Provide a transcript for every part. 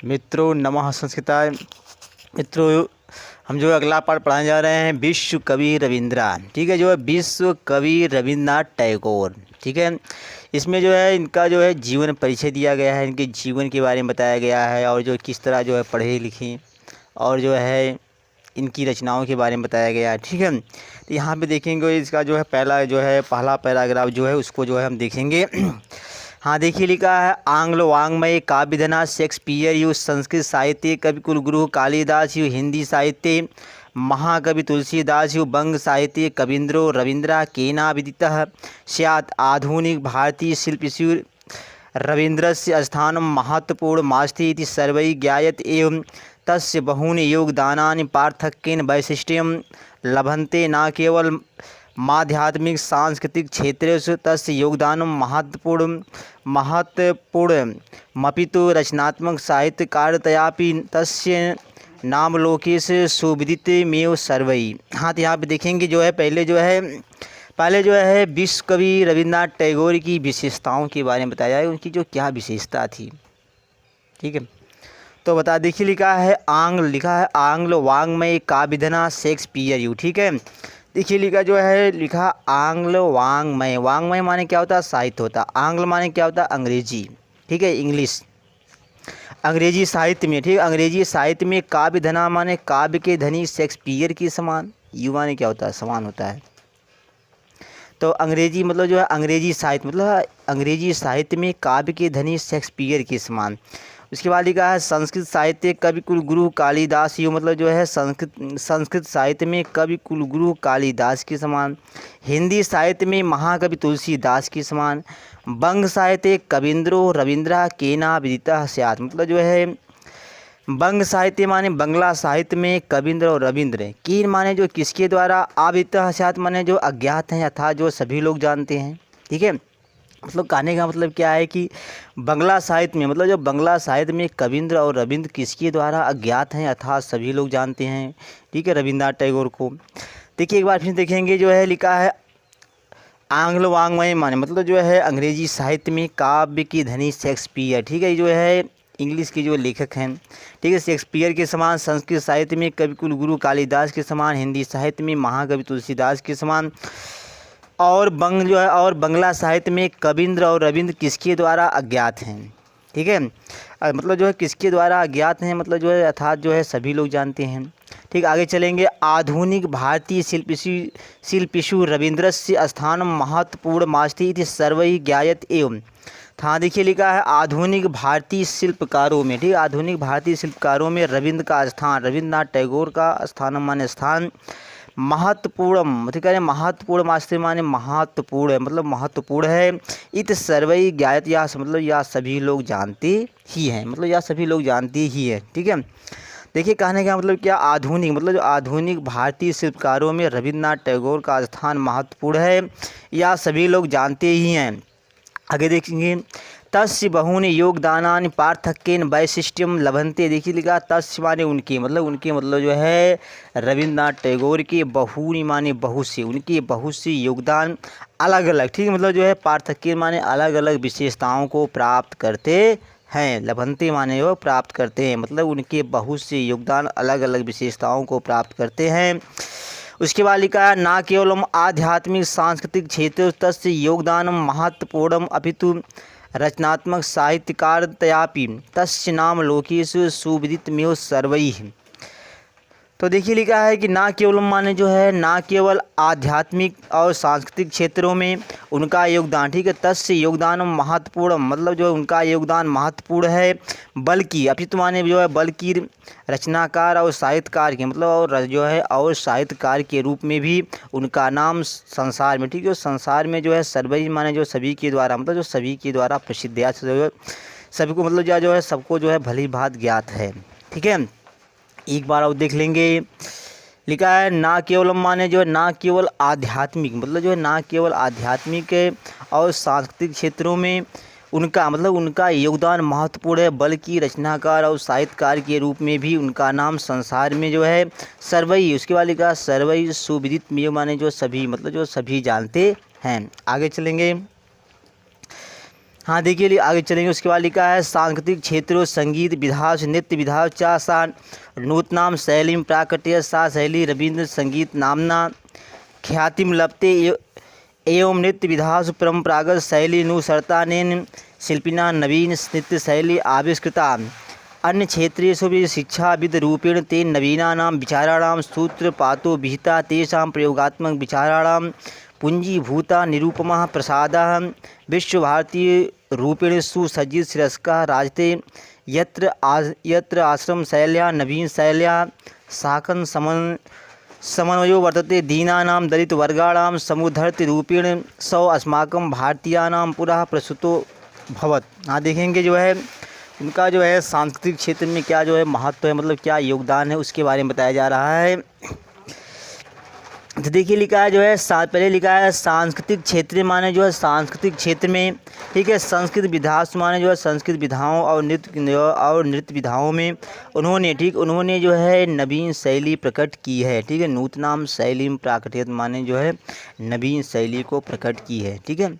मित्रों नमः संस्कृताय। मित्रों हम जो अगला पाठ पढ़ाने जा रहे हैं विश्व कवि रविंद्रा, ठीक है, जो है विश्व कवि रविन्द्रनाथ टैगोर, ठीक है। इसमें जो है इनका जो है जीवन परिचय दिया गया है, इनके जीवन के बारे में बताया गया है और जो किस तरह जो है पढ़े लिखे और जो है इनकी रचनाओं के बारे में बताया गया है, ठीक है। तो यहाँ पे देखेंगे इसका जो है पहला पैराग्राफ जो है उसको जो है हम देखेंगे। हाँ देखिए, लिखा है आंग्ल वाङ्मय काव्यधना शेक्सपियर यु संस्कृत साहित्य कवि कुलगुरु कालिदास यु हिंदी साहित्य महाकवि तुलसीदास यु बंग साहित्य कवीन्द्रो रविन्द्रा केनाविदितः स्यात् आधुनिक भारतीय शिल्पीषु रवीन्द्रस्य स्थानं महत्वपूर्णमस्ति इति सर्वैः ज्ञायते एवं तस्य बहूनि योगदानानि पार्थक्येन वैशिष्ट्यं लभन्ते न केवल माध्यात्मिक सांस्कृतिक क्षेत्रेषु तस्य योगदानं महत्वपूर्णमपितु रचनात्मक साहित्यकारतयापि तस्य नामलोकेषु सुविदितमेव सर्वैः। हाँ, तो यहाँ पे देखेंगे जो है पहले जो है विश्व कवि रविन्द्रनाथ टैगोर की विशेषताओं के बारे में बताया है, उनकी जो क्या विशेषता थी, ठीक है। तो बता देखिए, लिखा है आंग्ल वाङ्मय काव्यधना शेक्सपियर यू, ठीक है। देखिए लिखा आंग्ल वाङ्मय माने क्या होता है, साहित्य होता है। आंग्ल माने क्या होता है, अंग्रेजी, ठीक है, इंग्लिश, अंग्रेजी साहित्य में, ठीक है। अंग्रेजी साहित्य में काव्यधना माने काव्य के धनी शेक्सपियर की समान, यू माने क्या होता है, समान होता है। तो अंग्रेजी मतलब जो है अंग्रेजी साहित्य मतलब अंग्रेजी साहित्य में काव्य के धनी शेक्सपियर के समान। उसके बाद लिखा है संस्कृत साहित्य कवि कुलगुरु कालिदास यू मतलब जो है संस्कृत साहित्य में कवि कुलगुरु कालिदास के समान। हिंदी साहित्य में महाकवि तुलसीदास के समान। बंग साहित्य कवीन्द्रो रविन्द्रा केनाविदितः स्यात् मतलब जो है बंग साहित्य माने बंगला साहित्य में कवीन्द्र और रविन्द्र, कीन माने जो किसके द्वारा, आविदितः स्यात् माने जो अज्ञात हैं अर्थात जो सभी लोग जानते हैं, ठीक है। मतलब कहने का मतलब क्या है कि बंगला साहित्य में मतलब जो बंगला साहित्य में कवीन्द्र और रविन्द्र किसके द्वारा अज्ञात हैं अर्थात सभी लोग जानते हैं, ठीक है, रविन्द्रनाथ टैगोर को। देखिए एक बार फिर देखेंगे, जो है लिखा है आंग्ल वाङ्मय माने मतलब जो है अंग्रेजी साहित्य में काव्य की धनी शेक्सपियर, ठीक है, जो है इंग्लिश के जो लेखक हैं, ठीक है, शेक्सपियर के समान। संस्कृत साहित्य में कवि कुलगुरु कालिदास के समान। हिंदी साहित्य में महाकवि तुलसीदास के समान। और बंगला साहित्य में कवीन्द्र और रविन्द्र किसके द्वारा अज्ञात हैं, ठीक है। मतलब जो है किसके द्वारा अज्ञात हैं मतलब जो है अर्थात जो है सभी लोग जानते हैं, ठीक। आगे चलेंगे, आधुनिक भारतीय शिल्पीषु रवीन्द्रस्य स्थानं महत्वपूर्णमस्ति इति सर्वैः ज्ञायते एवं। हाँ देखिए, लिखा है आधुनिक भारतीय शिल्पकारों में, ठीक, आधुनिक भारतीय शिल्पकारों में रविन्द्र का स्थान, रविन्द्रनाथ टैगोर का स्थान माने स्थान महत्वपूर्ण, ठीक है, महत्वपूर्ण मास्टर माने महत्वपूर्ण है मतलब महत्वपूर्ण है। इत सर्वैः ज्ञायते या मतलब या सभी लोग जानते ही हैं मतलब या सभी लोग जानते ही हैं, ठीक है। देखिए कहने का मतलब क्या, आधुनिक मतलब जो आधुनिक भारतीय शिल्पकारों में रविन्द्रनाथ टैगोर का स्थान महत्वपूर्ण है या सभी लोग जानते ही हैं। आगे देखेंगे, तस्य बहूनि योगदानानि पार्थक्येन वैशिष्ट्यम लभन्ते। देखिए लिखा तस्य माने उनके मतलब जो है रविन्द्रनाथ टैगोर के, बहूनि माने बहुत से, उनके बहुत से योगदान अलग अलग, ठीक है, मतलब जो है पार्थक्य माने अलग अलग विशेषताओं को प्राप्त करते हैं। लभन्ते माने वो प्राप्त करते हैं मतलब उनके बहुत से योगदान अलग अलग विशेषताओं को प्राप्त करते हैं। उसके बाद लिखा है न केवलम आध्यात्मिक सांस्कृतिक क्षेत्र तस्य योगदानं महत्वपूर्णम अपितु रचनात्मक साहित्यकारतयापि तस्य नाम लोकेषु सुविदितमेव सर्वैः। तो देखिए लिखा है कि ना केवल माने जो है ना केवल आध्यात्मिक और सांस्कृतिक क्षेत्रों में उनका योगदान, ठीक है, तस्य योगदान महत्वपूर्ण मतलब जो उनका योगदान महत्वपूर्ण है, बल्कि अपितु माने जो है बल्कि रचनाकार और साहित्यकार के मतलब और जो है और साहित्यकार के रूप में भी उनका नाम संसार में, ठीक है, संसार में जो है सर्वैः माने जो सभी के द्वारा मतलब जो सभी के द्वारा प्रसिद्ध या सभी को मतलब जो है सबको जो है भली भांति ज्ञात है, ठीक है। एक बार और देख लेंगे, लिखा है ना केवल माने जो है ना केवल आध्यात्मिक मतलब जो है ना केवल आध्यात्मिक और सांस्कृतिक क्षेत्रों में उनका मतलब उनका योगदान महत्वपूर्ण है, बल्कि रचनाकार और साहित्यकार के रूप में भी उनका नाम संसार में जो है सर्वैः, उसके बाद लिखा सर्वैः सुविदितमेव माने जो सभी मतलब जो सभी जानते हैं। आगे चलेंगे, हाँ देखिए आगे चलेंगे। उसके बाद लिखा है सांस्कृतिक क्षेत्रों संगीत विधा नृत्य विधा चा सा नूतनाम शैलीं प्राकट्य सा शैली रवींद्र संगीत नामना ख्यातिम लभते एवं नृत्य विधासु परंपरागत शैली नुसरतानेन शिल्पिना नवीन नृत्य शैली आविष्कृता अन्य क्षेत्रेषु भी शिक्षाविद रूपेण ते नवीनानां विचाराणां सूत्रपातो विहिता तेषां प्रयोगात्मक विचाराणां पुंजीभूता निरूपमः प्रसादः विश्वभारतीय रूपेण सुसज्जित शिरस्का राजते यत्र आश्रम शैल्या नवीन शैल्या साकं समन्वयो वर्तते दीनानां दलित वर्गाणां समुद्धर्ति रूपेण सौ अस्माकं भारतीयानां पुरः प्रस्तुतो भवत। हाँ देखेंगे जो है इनका जो है सांस्कृतिक क्षेत्र में क्या जो है महत्व है, मतलब क्या योगदान है, उसके बारे में बताया जा रहा है। तो देखिए लिखा है जो है पहले लिखा है सांस्कृतिक क्षेत्र माने जो है सांस्कृतिक क्षेत्र में, ठीक है, संस्कृत विधास माने जो है संस्कृत विधाओं और नृत्य विधाओं में उन्होंने जो है नवीन शैली प्रकट की है, ठीक है। नूतनाम शैली प्राकट्यत माने जो है नवीन शैली को प्रकट की है, ठीक है।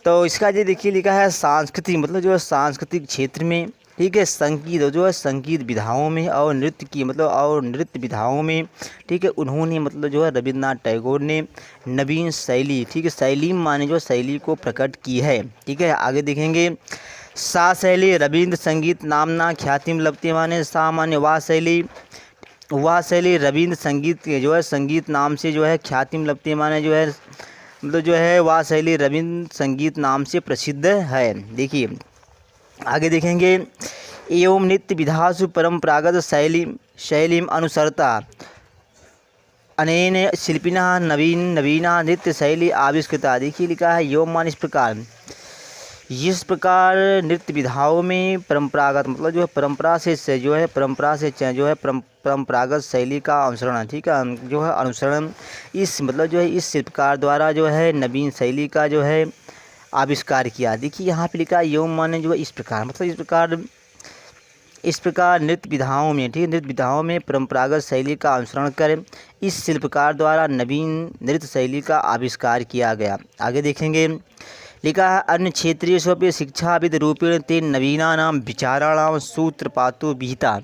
तो इसका जो देखिए लिखा है सांस्कृतिक मतलब जो है सांस्कृतिक क्षेत्र में, ठीक है, संगीत जो है संगीत विधाओं में और नृत्य विधाओं में, ठीक है, उन्होंने मतलब जो है रविन्द्रनाथ टैगोर ने नवीन शैली, ठीक है, शैली माने जो शैली को प्रकट की है, ठीक है। आगे देखेंगे सा शैली रविंद्र संगीत नामना ख्यातिम लभते माने सा माने वह शैली रविंद्र संगीत के जो है संगीत नाम से जो है ख्यातिम लभते माने जो है मतलब जो है वह शैली रविंद्र संगीत नाम से प्रसिद्ध है। देखिए आगे देखेंगे एवं नृत्य विधासु परंपरागत शैलीम अनुसरता अनेन शिल्पिना नवीना नृत्य शैली आविष्कृता। देखिए लिखा है एवं मान इस प्रकार नृत्य विधाओं में परंपरागत मतलब जो है परंपरा से परंपरागत शैली का अनुसरण, ठीक है, जो है अनुसरण इस मतलब जो है इस शिल्पकार द्वारा जो है नवीन शैली का जो है आविष्कार किया। देखिए यहाँ पे लिखा है एवं माने जो है इस प्रकार मतलब इस प्रकार नृत्य विधाओं में, ठीक है, नृत्य विधाओं में परंपरागत शैली का अनुसरण कर इस शिल्पकार द्वारा नवीन नृत्य शैली का आविष्कार किया गया। आगे देखेंगे लिखा है अन्य क्षेत्रीय पे शिक्षाविद रूपेण ते नवीनानां विचाराणां सूत्रपातो विहिता।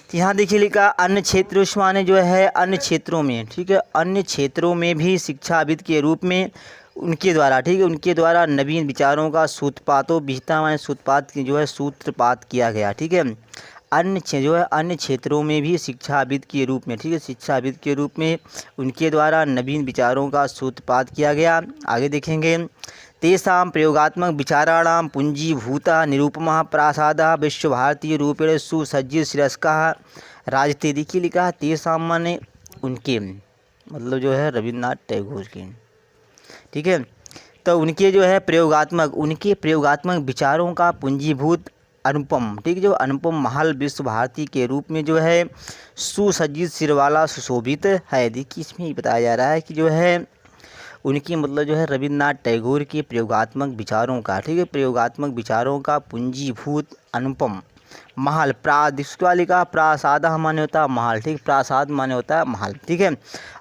यहाँ देखिए लिखा अन्य क्षेत्रों माने जो है अन्य क्षेत्रों में, ठीक है, अन्य क्षेत्रों में भी शिक्षाविद के रूप में उनके द्वारा, ठीक है, उनके द्वारा नवीन विचारों का सूत्रपातो विहिता माने सूत्रपात की जो है सूत्रपात किया गया, ठीक है। अन्य क्षेत्रों में भी शिक्षाविद के रूप में, ठीक है, शिक्षाविद के रूप में उनके द्वारा नवीन विचारों का सूत्रपात किया गया। आगे देखेंगे तेषां प्रयोगात्मक विचाराणां पुंजीभूता निरूपमः प्रासादः विश्वभारतीय रूपेण सुसज्जित शिरस्काः राजते। देखिए लिखा तेषां माने उनके मतलब जो है रविन्द्रनाथ टैगोर के, ठीक है, तो उनके जो है प्रयोगात्मक विचारों का पुंजीभूत अनुपम, ठीक है, जो अनुपम महल विश्व भारती के रूप में जो है सुसज्जित सिरवाला सुशोभित है। देखिए इसमें ही बताया जा रहा है कि जो है उनकी मतलब जो है रविन्द्रनाथ टैगोर के प्रयोगात्मक विचारों का, ठीक है, प्रयोगात्मक विचारों का पुंजीभूत अनुपम महल लिखा प्रासाद माने होता है महल, ठीक, प्रासाद माने होता है महल, ठीक है,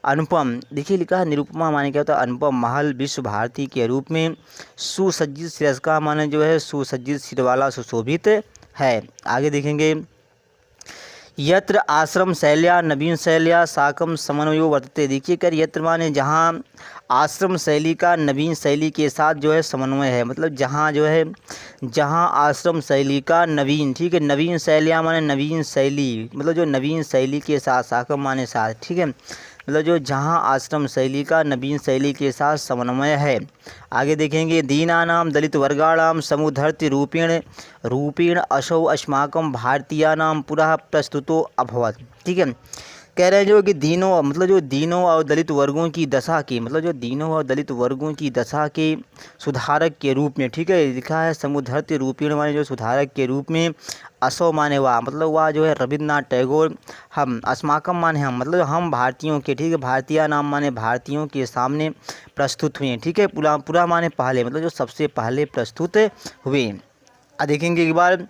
अनुपम देखिए लिखा है निरुपमा माने क्या होता है अनुपम महल विश्व भारती के रूप में सुसज्जित शिरस्का माने जो है सुसज्जित सिरवाला सुशोभित है। आगे देखेंगे यत्र आश्रम शैल्या नवीन शैल्या साकम समन्वयो वर्तते। देखिए कर यत्र माने जहाँ आश्रम शैली का नवीन शैली के साथ जो है समन्वय है, मतलब जहाँ आश्रम शैली का नवीन, ठीक है, नवीन शैलियाँ माने नवीन शैली मतलब जो नवीन शैली के साथ साकम माने साथ, ठीक है, मतलब जो जहाँ आश्रम शैली का नवीन शैली के साथ समन्वय है। आगे देखेंगे दीनानाम दलित वर्गाणाम समुद्धर्ति रूपेण असौ अस्माकं भारतीयानां पुरः प्रस्तुतो अभवत। ठीक है, कह रहे हैं जो कि दीनों और दलित वर्गों की दशा की के सुधारक के रूप में, ठीक है, लिखा है समुद्धर्ति रूपेण माने जो सुधारक के रूप में, असौ माने वह मतलब वह जो है रविन्द्रनाथ टैगोर, हम अस्माकम माने हम मतलब हम भारतीयों के, ठीक है, भारतीय नाम माने भारतीयों के सामने प्रस्तुत हुए, ठीक है, पूरा माने पहले मतलब जो सबसे पहले प्रस्तुत हुए। देखेंगे एक बार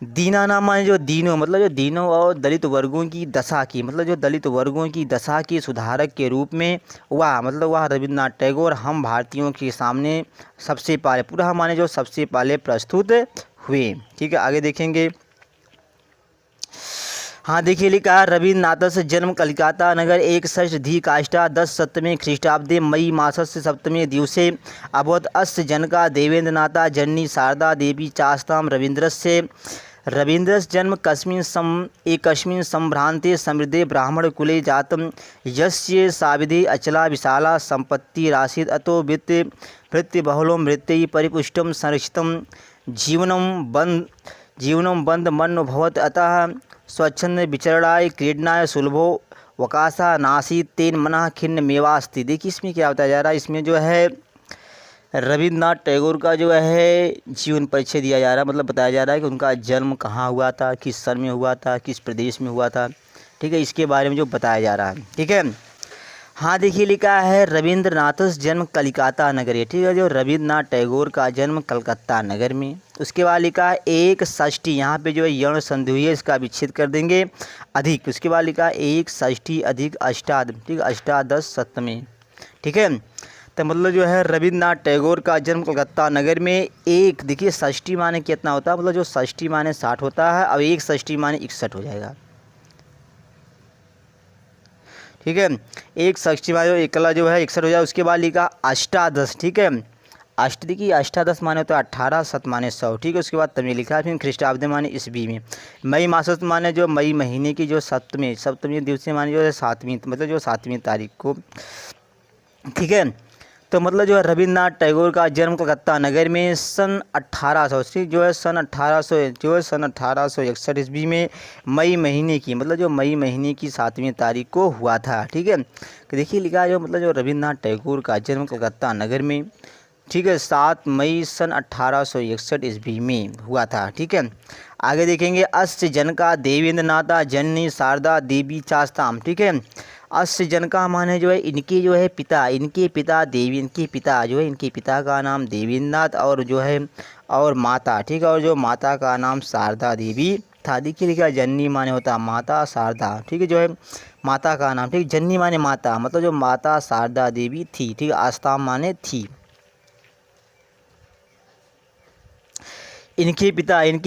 दीना नाम माने जो दीनों, मतलब जो दीनों और दलित वर्गों की दशा की, मतलब जो दलित वर्गों की दशा के सुधारक के रूप में वह, मतलब वह रविन्द्रनाथ टैगोर हम भारतीयों के सामने सबसे पहले, पूरा माने जो सबसे पहले प्रस्तुत हुए। ठीक है, आगे देखेंगे। हाँ देखिए, लिखा है रविन्द्रनाथस्य जन्म कलिकाता नगर एक षष्ठी काष्ठा 10 ख्रीष्टाब्दे मई मासस्य सप्तमे दिवसे अभवत् अस्य जनका देवेन्द्रनाथा जननी शारदा देवी चास्तां रवीन्द्रस्य जन्म एकस्मिन् संभ्रान्ते समृद्धे ब्राह्मणकुले जातं यस्य साविधे अचला विशाला सम्पत्तिरासीत् अतो वृत्तिबहुलं मृत्यैः परिपुष्टं संरक्षितं जीवनं बन्धमन्नुभवत् अतः स्वच्छंद विचरणाय क्रीडनाय सुलभो वकासा नासीत तेन मनः खिन्नमेवास्ति। देखिए इसमें क्या बताया जा रहा है, इसमें जो है रविन्द्रनाथ टैगोर का जो है जीवन परिचय दिया जा रहा है, मतलब बताया जा रहा है कि उनका जन्म कहाँ हुआ था, किस सन में हुआ था, किस प्रदेश में हुआ था। ठीक है, इसके बारे में जो बताया जा रहा है। ठीक है, हाँ देखिए, लिखा है रविन्द्रनाथ जन्म कलिकाता नगरी। ठीक है, जो रविन्द्रनाथ टैगोर का जन्म कलकत्ता नगर में। उसके बाद लिखा है एक षष्ठी, यहाँ पे जो है यौन संधि हुई है इसका विच्छेद कर देंगे अधिक। उसके बाद लिखा है एक षष्ठी अधिक अष्टादश, ठीक है, अष्टादश सप्तमी। ठीक है, तो मतलब जो है रविन्द्रनाथ टैगोर का जन्म कलकत्ता नगर में एक, देखिए षष्ठी माने कितना होता है, मतलब जो षष्ठी माने 60 होता है, अब एक षष्ठी माने 61 हो जाएगा। ठीक है, एक षष्ठी माने जो एकला जो है 61 हो जाए। उसके बाद लिखा अष्टादश। ठीक है, देखिए अष्टादश माने होता है 18, शत माने 100। ठीक है, उसके बाद तब लिखा है फिर ख्रीष्टाब्द माने ईस्वी में। मई मासस माने जो मई महीने की जो सप्तमी दिवसीय माने जो है 7वीं, मतलब जो 7वीं तारीख को। ठीक है, तो मतलब जो है रविन्द्रनाथ टैगोर का जन्म कलकत्ता नगर में सन 1800 जो है सन 1861 ईस्वी में मई महीने की, मतलब जो मई महीने की 7वीं तारीख को हुआ था। ठीक है, तो देखिए लिखा है जो मतलब जो रविन्द्रनाथ टैगोर का जन्म कलकत्ता नगर में, ठीक है, 7 मई सन 1861 ईस्वी में हुआ था। ठीक है, आगे देखेंगे अस्य जनका देवेन्द्रनाथा जननी शारदा देवी चास्ताम। ठीक है, अस्य जनका माने जो है इनके जो है पिता, इनके पिता इनके पिता का नाम देवेन्द्रनाथ और जो है और माता, ठीक है, और जो माता का नाम शारदा देवी था। देखिए लिखा जननी माने होता माता शारदा। ठीक है, जो है माता का नाम, ठीक, जननी माने माता, मतलब जो माता शारदा देवी थी। ठीक है, आस्ताम माने थी। इनके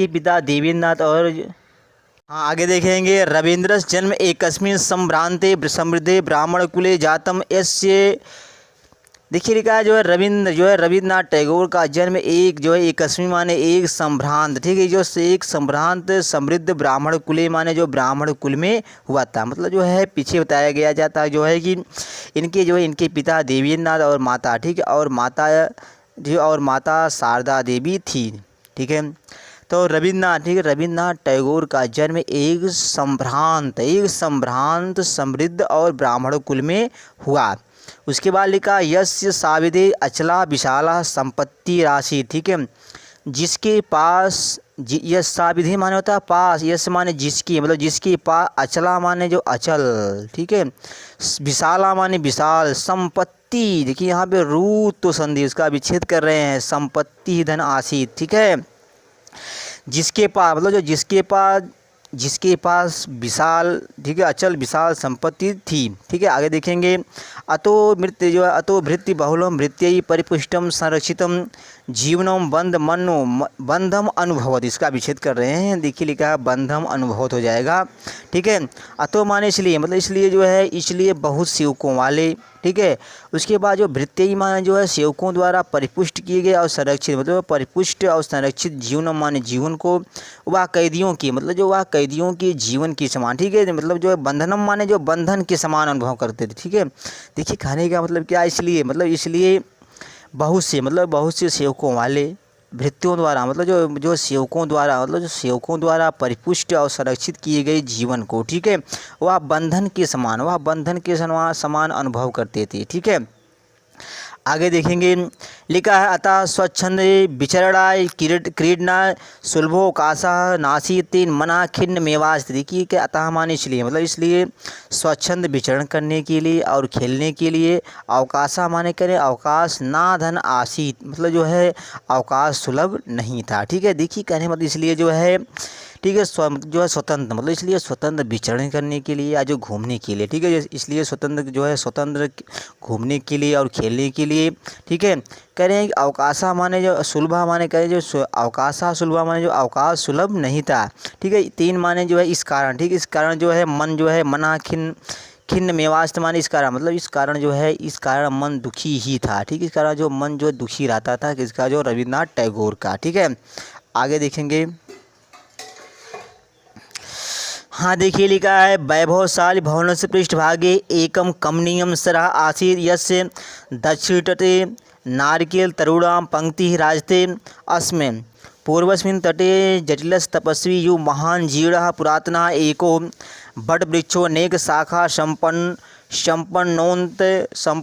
पिता देवेन्द्रनाथ और, हाँ आगे देखेंगे रविन्द्रस्य जन्म एकस्मिन् संभ्रान्ते समृद्धे ब्राह्मण कुले जातम यस्य। देखिए लिखा है जो है रविन्द्रनाथ टैगोर का जन्म एक जो है एकस्मिन् माने एक संभ्रांत, ठीक है, जो एक संभ्रांत समृद्ध ब्राह्मण कुले माने जो ब्राह्मण कुल में हुआ था। मतलब जो है पीछे बताया गया जाता है जो है कि इनके पिता देवेन्द्रनाथ और माता, ठीक है, और माता शारदा देवी थी। ठीक है, तो रविन्द्रनाथ टैगोर का जन्म एक संभ्रांत समृद्ध और ब्राह्मण कुल में हुआ। उसके बाद लिखा यस्य साविधे अचला विशाला संपत्ति राशि। ठीक है, जिसके पास, यश साविधे माने होता है पास, यश माने जिसकी, मतलब जिसके पास, अचला माने जो अचल, ठीक है, विशाला माने विशाल, संपत्ति, देखिए यहाँ पे रूत तो संधि उसका विच्छेद कर रहे हैं, संपत्ति धन आशीत। ठीक है, जिसके पास, मतलब जो जिसके पास विशाल, ठीक है, अचल विशाल संपत्ति थी। ठीक है, आगे देखेंगे अतो भृत्य बहुलम भृत्यै परिपुष्टम संरक्षितम जीवनम बंधम अनुभवत, इसका विच्छेद कर रहे हैं। देखिए लिखा है बंधम अनुभवत हो जाएगा। ठीक है, अतो माने इसलिए, मतलब इसलिए जो है, इसलिए बहुत सेवकों वाले। ठीक है, उसके बाद जो भृत्य माने जो है सेवकों द्वारा परिपुष्ट किए गए और संरक्षित, मतलब परिपुष्ट और संरक्षित जीवन माने जीवन को, वह कैदियों की, मतलब जो वह कैदियों के जीवन के समान। ठीक है, मतलब जो है बंधनम माने जो बंधन के समान अनुभव करते थे। ठीक है, देखिए खाने का मतलब क्या, इसलिए बहुत से सेवकों वाले भृत्यों द्वारा, मतलब जो सेवकों द्वारा परिपुष्ट और संरक्षित किए गए जीवन को, ठीक है, वह बंधन के समान अनुभव करते थे। ठीक है, आगे देखेंगे, लिखा है अतः स्वच्छंद विचरणाय क्रीडना सुलभो कासा नासीतीन मना खिन्न मेवास्त। देखिए कि अतः माने इसलिए, मतलब इसलिए स्वच्छंद विचरण करने के लिए और खेलने के लिए, अवकाशा माने करें अवकाश, ना धन आसीत मतलब जो है अवकाश सुलभ नहीं था। ठीक है, देखिए कहने मतलब इसलिए जो है, ठीक है, जो है स्वतंत्र मतलब इसलिए स्वतंत्र विचरण करने के लिए या जो घूमने के लिए, ठीक है, इसलिए स्वतंत्र जो है स्वतंत्र घूमने के लिए और खेलने के लिए। ठीक है, कह रहे हैं कि अवकाशा माने जो सुलभा माने कह रहे जो अवकाशा सुलभा माने जो अवकाश सुलभ नहीं था। ठीक है, 3 माने जो है इस कारण, ठीक है, इस कारण जो है मन जो है मना खिन्न मेवास्त माने इस कारण, मतलब इस कारण जो है इस कारण मन दुखी ही था। ठीक है, इस कारण जो मन जो दुखी रहता था किसका, जो रविन्द्रनाथ टैगोर का। ठीक है, आगे देखेंगे। हाँ देखिए, लिखा है वैभवशाली भवनस्य पृष्ठभागे एकम कमनीयम सरः आसीत् यस्य दक्षिणतटे नारिकेल तरुणां पंक्तिः राजते अस्मै पूर्वस्मिन् तटे जटिलस्तपस्वी यो महान् जीर्णः पुरातनः एको वटवृक्षोऽनेक शाखा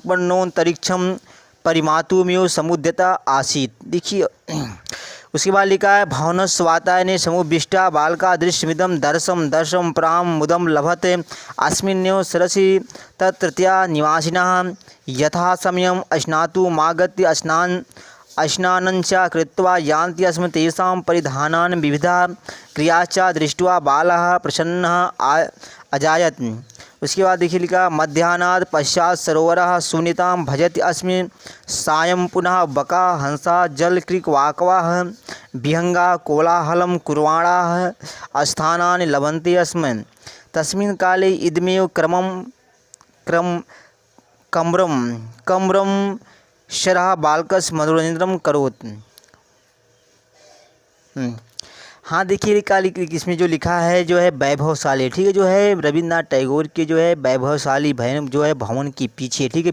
संपन्नोन्तरिक्षं परिमातुमेव समुद्यता आसीत्। देखिए उसके बाद लिखा है भवनस्वातायने समुपविष्टा बालका दृश्यमिदं दर्शम प्राम मुदम लभत अस्मिन्नेव सरसि तत्रत्या निवासिनः यथा समयम् अश्नातुमागत्य स्नानञ्च कृत्वा यान्ति स्म तेषां परिधानान् विविधा क्रियाश्च दृष्ट्वा बालः प्रसन्नः अजायत। उसके बाद देखिए लिखा मध्याह्नात् पश्चात् सरोवरः सुनीतां भजति अस्मिन् सायं पुनः बका हंसा जलक्रीकवाकवाः विहंगा कोलाहलं कुर्वाणाः स्थानानि लभन्ते स्म। तस्मिन् काले इदमेव कम्रं शरः बालकस्य मनोरंजनं करोति। हाँ देखिए इसमें जो लिखा है जो है वैभवशाली, ठीक है, जो है रविन्द्रनाथ टैगोर के जो है वैभवशाली भवन जो है भवन के पीछे, ठीक है,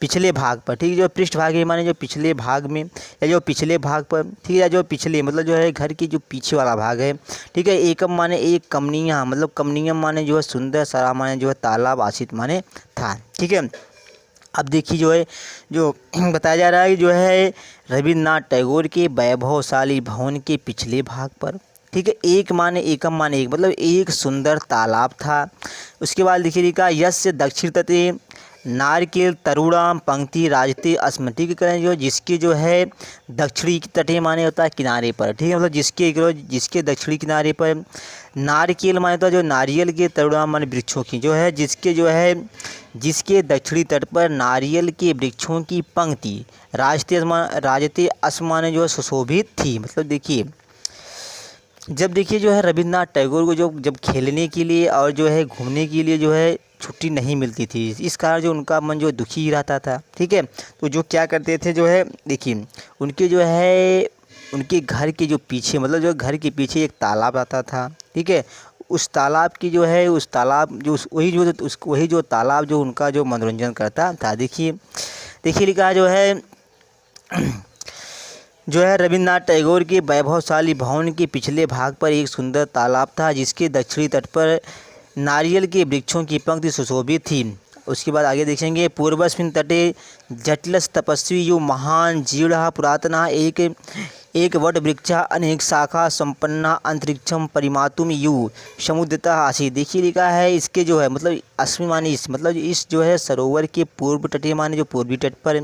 पिछले भाग पर, ठीक है, जो पृष्ठभाग है माने जो पिछले भाग में या जो पिछले भाग पर, ठीक है, या जो पिछले मतलब जो है घर की जो पीछे वाला भाग है। ठीक है, एकम माने एक कमनीय मतलब कमनीयम माने जो है सुंदर, सरा माने जो है तालाब, आसित माने था। ठीक है, अब देखिए जो है जो बताया जा रहा है जो है रविन्द्रनाथ टैगोर के वैभवशाली भवन के पिछले भाग पर, ठीक है, एक माने एकम माने एक मतलब एक सुंदर तालाब था। उसके बाद देखिए लिखा यस्य दक्षिण तटे नारिकेल तरुणाम पंक्ति राजते अस्म। ठीक है, करें जो जिसके जो है दक्षिणी तटे माने होता है किनारे पर, ठीक है, मतलब जिसके दक्षिणी किनारे पर नारिकेल माने होता है जो नारियल के तरुणाम माने वृक्षों की जो है जिसके दक्षिणी तट पर नारियल के वृक्षों की पंक्ति राजते अस्म माने जो है सुशोभित थी। मतलब देखिए जब देखिए जो है रविन्द्रनाथ टैगोर को जब खेलने के लिए और जो है घूमने के लिए जो है छुट्टी नहीं मिलती थी, इस कारण जो उनका मन जो दुखी ही रहता था। ठीक है, तो जो क्या करते थे जो है देखिए उनके जो है उनके घर के जो पीछे मतलब जो घर के पीछे एक तालाब आता था। ठीक है, उस तालाब की जो है उस तालाब जो वही जो तालाब जो उनका जो मनोरंजन करता था। देखिए लिखा जो है रविन्द्रनाथ टैगोर के वैभवशाली भवन के पिछले भाग पर एक सुंदर तालाब था जिसके दक्षिणी तट पर नारियल के वृक्षों की पंक्ति सुशोभित थी। उसके बाद आगे देखेंगे पूर्वस्मिन् तटे जटिलस तपस्वी यो महान जीर्णः पुरातनः एक वट वृक्षा अनेक शाखा संपन्ना अंतरिक्षम परिमातुम यु समुद्रतः आसीत्। देखिए लिखा है इसके जो है मतलब अस्मिन् माने इस मतलब इस जो है सरोवर के पूर्व तटे माने जो पूर्वी तट पर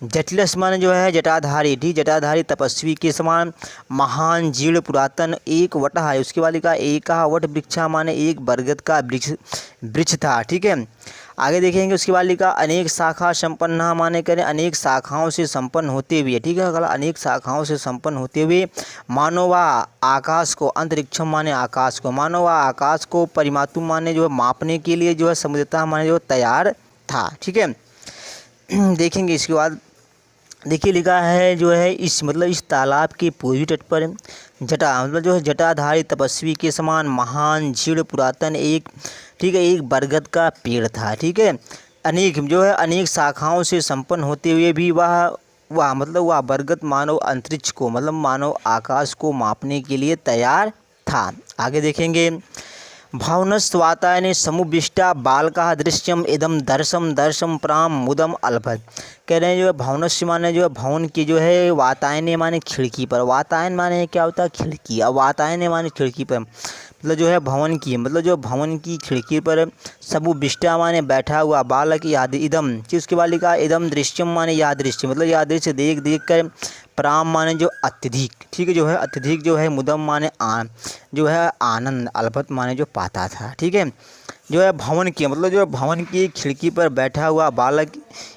जटिलस माने जो है जटाधारी, ठीक, जटाधारी तपस्वी के समान महान जीर्ण पुरातन एक वट है। उसके बाद लिखा एक वट वृक्षा माने एक बरगद का वृक्ष था। ठीक है, आगे देखेंगे उसके बाद लिखा अनेक शाखा संपन्न माने करें अनेक शाखाओं से संपन्न होते हुए, ठीक है, अगला अनेक शाखाओं से संपन्न होते हुए मानो व आकाश को अंतरिक्षम माने आकाश को मानो व आकाश को परिमातु माने जो है मापने के लिए जो है समुद्रता माने जो तैयार था। ठीक है, देखेंगे इसके बाद देखिए लिखा है जो है इस तालाब के पूर्वी तट पर जटा मतलब जो है जटाधारी तपस्वी के समान महान जीर्ण पुरातन एक, ठीक है, एक बरगद का पेड़ था। ठीक है, अनेक शाखाओं से संपन्न होते हुए भी वह बरगद मानव अंतरिक्ष को मतलब मानव आकाश को मापने के लिए तैयार था। आगे देखेंगे भावनस् वातायने समुविष्टा बालका दृश्यम इदम दर्शम दर्शम प्राम मुदम अलभत। कह रहे हैं जो है भावनस्य माने जो है भवन की जो है वातायने माने खिड़की पर, वातायन माने क्या होता है खिड़की, अब वातायने माने खिड़की पर मतलब जो है भवन की, मतलब जो भवन की खिड़की पर समुविष्टा माने बैठा हुआ बालक याद इदम, उसके बाद लिखा इदम दृश्यम माने यह दृश्य, मतलब यह दृश्य देख देख कर प्राम माने जो अत्यधिक, ठीक है जो है अत्यधिक जो है मुदम माने जो है आनंद, अलभत माने जो पाता था, ठीक है जो है भवन की, मतलब जो है भवन की खिड़की पर बैठा हुआ बालक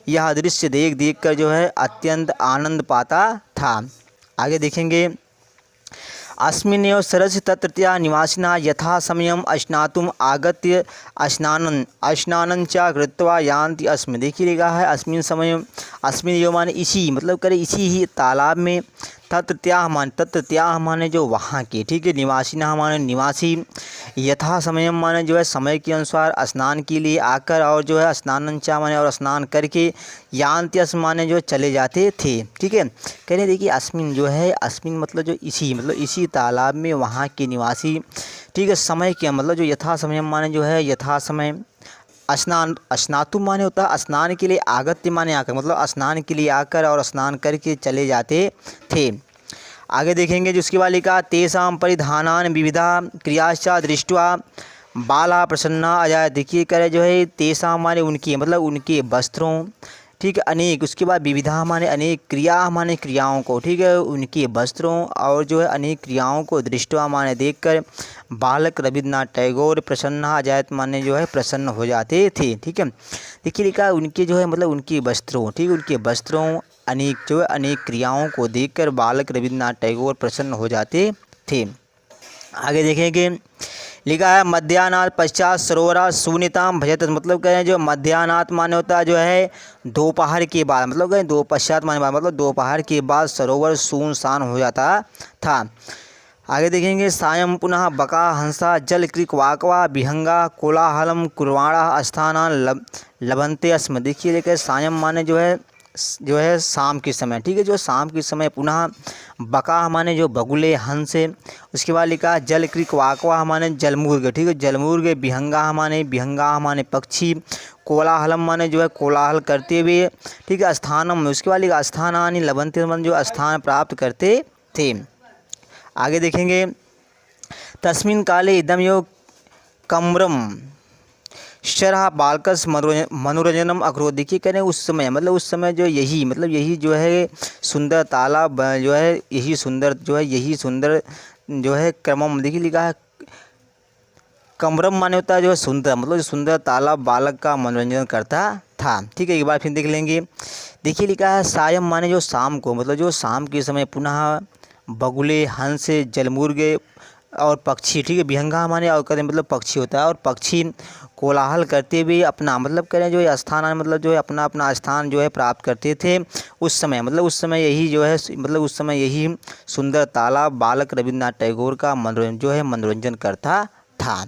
यह दृश्य देख देख कर जो है अत्यंत आनंद पाता था। आगे देखेंगे अस्मिन्नेव सरसि तत्रत्या निवासिनः यथा समयम् स्नातुम् आगत्य स्नानं च कृत्वा यान्ति अस्मिन्। देखिए लिखा है अस्मिन् समय, अस्मिन् यो माने इसी, मतलब करे इसी ही तालाब में, तत्रत्याह माने जो वहाँ के, ठीक है निवासिनः माने निवासी, यथा समय माने जो है समय के अनुसार स्नान के लिए आकर, और जो है स्नानं च माने और स्नान करके, यान्ति अस्मिन् माने जो चले जाते थे, ठीक है। कह रहे देखिए अस्मिन जो है, अस्मिन मतलब जो इसी, मतलब इसी तालाब में वहाँ के निवासी, ठीक है समय के मतलब जो यथा समय माने जो है यथा समय, स्नातुम माने होता है स्नान के लिए, आगत्य माने आकर, मतलब स्नान के लिए आकर और स्नान करके चले जाते थे। आगे देखेंगे जिसके बाद लिखा तेषां परिधानान विविधा क्रियाश्चा दृष्ट्वा बाला प्रसन्ना अजाय। देखिए करे जो है तेषां माने उनकी, मतलब उनके वस्त्रों, ठीक है अनेक, उसके बाद विविधा माने अनेक, क्रिया माने क्रियाओं को, ठीक है उनके वस्त्रों और जो है अनेक क्रियाओं को, दृष्टवा माने देखकर, बालक रविन्द्रनाथ टैगोर प्रसन्ना अजायत माने जो है प्रसन्न हो जाते थे, ठीक है। देखिए लिखा उनके जो है मतलब उनके वस्त्रों, ठीक है उनके वस्त्रों अनेक जो है अनेक क्रियाओं को देखकर बालक रविन्द्रनाथ टैगोर प्रसन्न हो जाते थे। आगे देखेंगे लिखा है मध्याह्नात् पश्चात सरोवरा शून्यताम भजत, मतलब कहें जो मध्याह्नात् माने होता है जो है दोपहर के बाद, मतलब कहें दो पश्चात माने बाद, मतलब दोपहर के बाद सरोवर सुनसान हो जाता था। आगे देखेंगे सायं पुनः बका हंसा जल क्रिक वाकवा विहंगा कोलाहलम कुर्वाणा स्थानान लभंते स्म। देखिए लेकर सायं माने जो है शाम के समय, ठीक है जो शाम के समय, पुनः बका माने जो बगुले हंस, उसके बाद लिखा जल क्रिक वाकवा माने जलमुर्ग, ठीक है जलमुर्ग, विहंगा माने पक्षी, कोलाहलम माने जो है कोलाहल करते हुए, ठीक है स्थानम, उसके बाद लिखा स्थानानि लभंते माने जो स्थान प्राप्त करते थे। आगे देखेंगे तस्मिन् काले इदं यो कम्रम शरह बालकस मनोरंजनम अकरोत्। देखिए कह रहे हैं उस समय, मतलब उस समय जो यही, मतलब यही जो है सुंदर तालाब जो है, यही सुंदर जो है क्रमम, देखिए लिखा है कमरम माने होता है जो है सुंदर, मतलब जो सुंदर तालाब बालक का मनोरंजन करता था, ठीक है एक बार फिर देख लेंगे। देखिए लिखा है सायं माने जो शाम को, मतलब जो शाम के समय, पुनः बगुले हंस जलमुर्गे और पक्षी, ठीक है विहंगा माने और कहते मतलब पक्षी होता है, और पक्षी कोलाहल करते हुए अपना, मतलब करें जो है स्थान, मतलब जो है अपना अपना स्थान जो है प्राप्त करते थे उस समय, मतलब उस समय यही जो है, मतलब उस समय यही सुंदर तालाब बालक रविन्द्रनाथ टैगोर का मनोरंजन करता था।